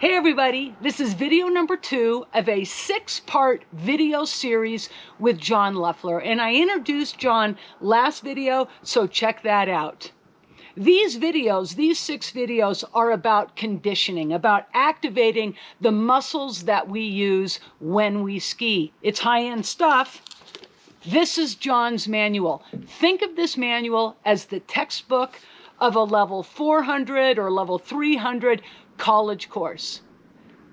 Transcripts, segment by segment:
Hey everybody, this is video number 2 of a 6-part video series with John Leffler, and I introduced John last video, so check that out. These videos, these 6 videos, are about conditioning, about activating the muscles that we use when we ski. It's high-end stuff. This is John's manual. Think of this manual as the textbook of a level 400 or level 300 college course.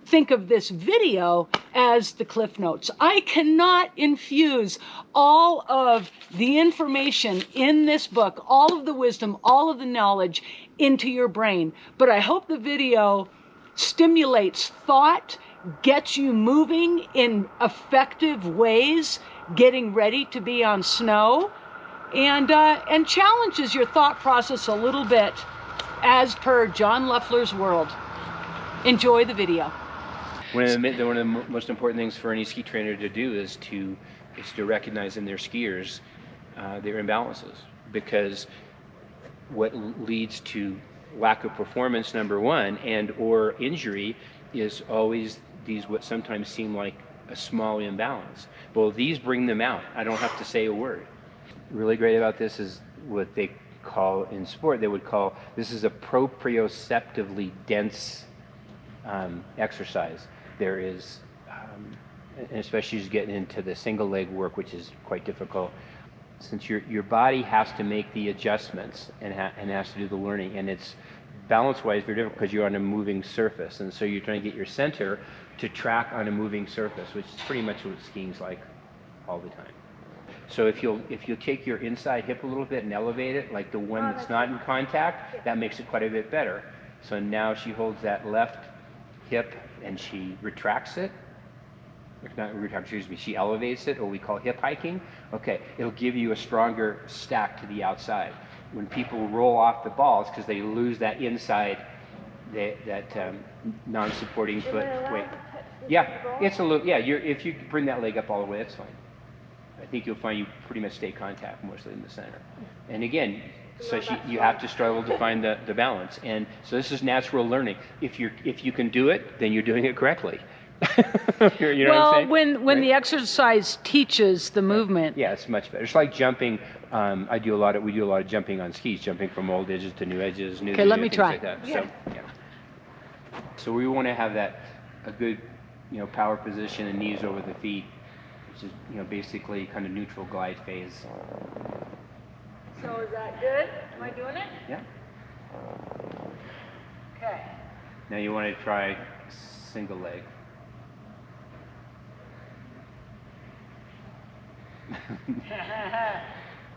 Think of this video as the Cliff Notes. I cannot infuse all of the information in this book, all of the wisdom, all of the knowledge into your brain, but I hope the video stimulates thought, gets you moving in effective ways, getting ready to be on snow, and challenges your thought process a little bit as per John Leffler's world. Enjoy the video. One of the most important things for any ski trainer to do is to recognize in their skiers their imbalances, because what leads to lack of performance, number one, and or injury is always these what sometimes seem like a small imbalance. Well, these bring them out. I don't have to say a word. Really great about this is what they call in sport, they would call this is a proprioceptively dense exercise. There is, and especially as you get into the single leg work, which is quite difficult, since your body has to make the adjustments and has to do the learning, and it's balance-wise very difficult because you're on a moving surface, and so you're trying to get your center to track on a moving surface, which is pretty much what skiing's like all the time. So if you'll take your inside hip a little bit and elevate it, like the one that's not in contact, that makes it quite a bit better. So now she holds that left hip and she retracts it. Not retract, excuse me, she elevates it, or we call hip hiking. Okay, it'll give you a stronger stack to the outside. When people roll off the balls, because they lose that inside, that non-supporting foot weight. Yeah, it's a little. Yeah, if you bring that leg up all the way, that's fine. I think you'll find you pretty much stay contact mostly in the center. And again, so you have to struggle to find the balance. And so this is natural learning. If you can do it, then you're doing it correctly. You know well, what I'm saying? when the exercise teaches the movement. Yeah, it's much better. It's like jumping. We do a lot of jumping on skis, jumping from old edges to new edges. Okay, let me try. Like that. Yeah. So we want to have a good, power position and knees over the feet, which is, basically kind of neutral glide phase. So is that good? Am I doing it? Yeah. Okay. Now you want to try single leg.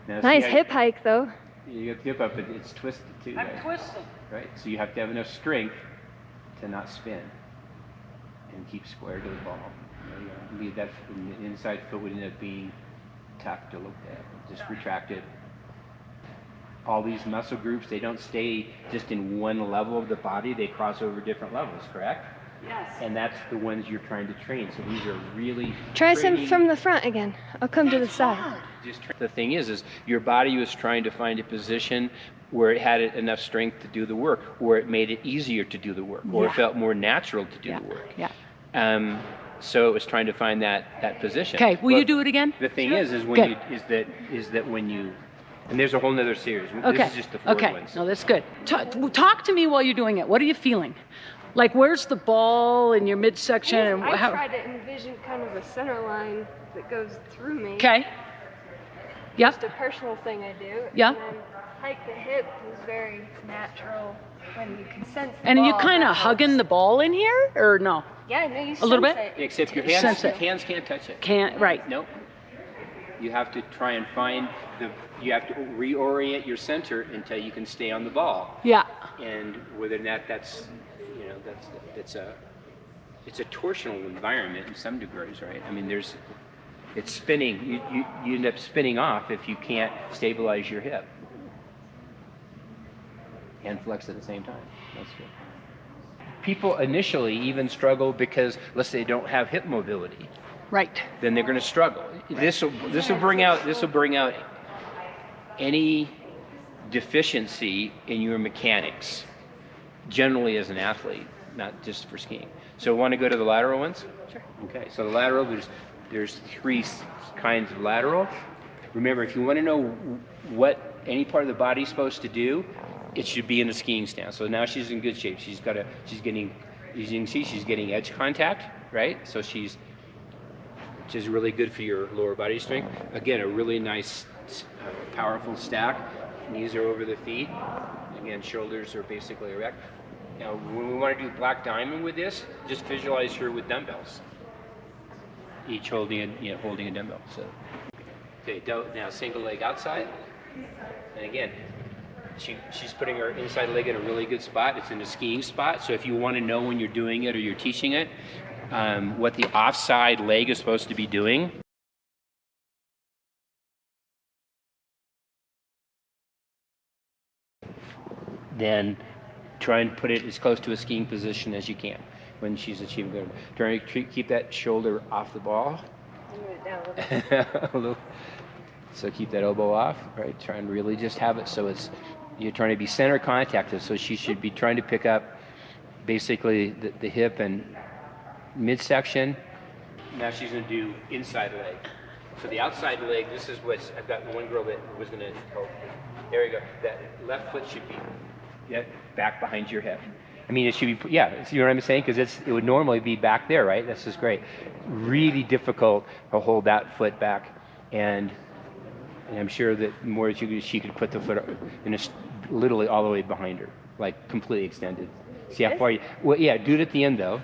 Now, nice hip hike though. You got the hip up, but it's twisted too. I'm right? twisted. Right. So you have to have enough strength to not spin and keep square to the ball. Leave that the inside foot would end up being tucked or looked at. Just retract it. All these muscle groups, they don't stay just in one level of the body, they cross over different levels, correct? Yes. And that's the ones you're trying to train. So these are really Try some from the front again. I'll come to the side. The thing is your body was trying to find a position where it had enough strength to do the work, or it made it easier to do the work, or it felt more natural to do the work. Yeah. So it was trying to find that position. Okay, will you do it again? The thing is when you and there's a whole nother series. Okay. This is just the 4 ones. Okay, no, that's good. Talk to me while you're doing it. What are you feeling? Like, where's the ball in your midsection? And I try to envision kind of a center line that goes through me. Okay. Yep. Just a personal thing I do. Yeah. And then hike the hip is very natural when you can sense the And ball. are you kind of hugging the ball in here, or no? Yeah, no, you A little sense bit? it. Except your Sense it. hands can't touch it. Can't, right. Nope. You have to try and you have to reorient your center until you can stay on the ball. Yeah. And whether or not it's a torsional environment in some degrees, right? I mean, it's spinning. You end up spinning off if you can't stabilize your hip and flex at the same time. That's good. People initially even struggle because, let's say, they don't have hip mobility. Right. Then they're going to struggle. This will bring out any deficiency in your mechanics. Generally, as an athlete, not just for skiing. So want to go to the lateral ones? Sure. Okay, so the lateral, there's three kinds of lateral. Remember, if you want to know what any part of the body's supposed to do, it should be in the skiing stance. So now she's in good shape. She's getting, as you can see, she's getting edge contact, right? So which is really good for your lower body strength. Again, a really nice, powerful stack. Knees are over the feet. Again, shoulders are basically erect. Now, when we want to do black diamond with this, just visualize her with dumbbells, each holding a dumbbell. So, okay, now single leg outside, and again, she's putting her inside leg in a really good spot. It's in a skiing spot. So if you want to know when you're doing it or you're teaching it, what the offside leg is supposed to be doing. Then try and put it as close to a skiing position as you can when she's achieving good. Try to keep that shoulder off the ball. Move it down a little bit. So keep that elbow off, right? Try and really just have it so you're trying to be center contacted. So she should be trying to pick up basically the hip and midsection. Now she's going to do inside leg. So the outside leg, this is what's, I've got one girl that was going to, there we go. That left foot should be back behind your hip. I mean, it should be, yeah, you know what I'm saying? Because it would normally be back there, right? This is great. Really difficult to hold that foot back. And I'm sure that more she could put the foot in literally all the way behind her, like completely extended. See how far well, yeah, do it at the end though.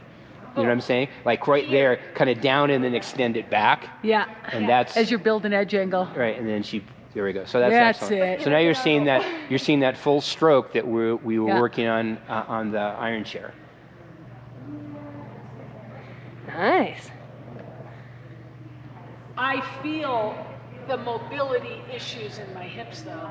You know what I'm saying? Like right there, kind of down and then extend it back. Yeah. And that's as you build an edge angle. Right, and then there we go. So that's excellent. it. So now you're seeing that full stroke that we were working on the iron chair. Nice. I feel the mobility issues in my hips though.